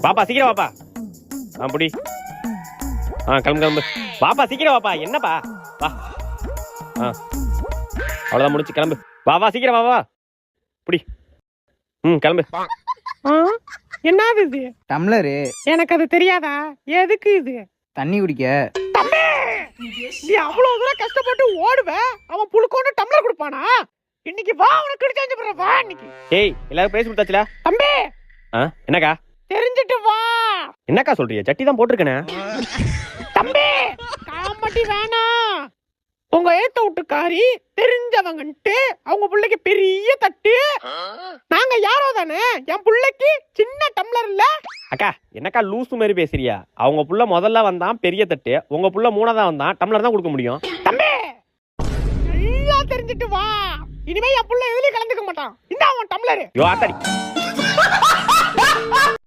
பாப்பா சீக்கிரம் வாப்பா. புடி. கிளம்பு கிளம்பு. வாப்பா சீக்கிரம் வாப்பா. என்னப்பா வா. அவ்வளோதான் முடிச்சு கிளம்பு. வா சீக்கிரம் வா புடி. கிளம்பு. என்னது இது? டம்ளரு. எனக்கு அது தெரியாதா? எதுக்கு இது? தண்ணி குடிக்க. நீ அவ்வளவு தூரம் கஷ்டப்பட்டு ஓடுவ, அவன் புழுக்கோன்னு டம்ளர் கொடுப்பானா? இன்னைக்கு வா உனக்கு கிடைச்சாஞ்சு போற வா இன்னைக்கு. ஏய் எல்லாரும் பேசி கொடுத்தாச்சுல தம்பி? என்னக்கா? தெரிஞ்சிட்டு வா. என்னக்கா சொல்றீங்க? சட்டி தான் போட்டிருக்கனே. தம்பி காமெடி வேணாம். உங்க ஏத்த வீட்டுக்காரி தெரிஞ்சவங்கன்ட்டு அவங்க பிள்ளைக்கு பெரிய தட்டு. நாங்க யாரோ தானே, என் பிள்ளைக்கு சின்ன டம்ளர் இல்ல. அக்கா என்னக்கா லூசு மாதிரி பேசுறியா? அவங்க புள்ள முதல்ல வந்தான் பெரிய தட்டு, உங்க புள்ள மூணாதான் வந்தான் டம்ளர் தான் கொடுக்க முடியும். தம்பி எல்லாம் தெரிஞ்சிட்டு வா. இனிமே என் புள்ள எதுலயும் கலந்துக்க மாட்டான். இந்த அவன் டம்ளர். யோ ஆத்தாடி.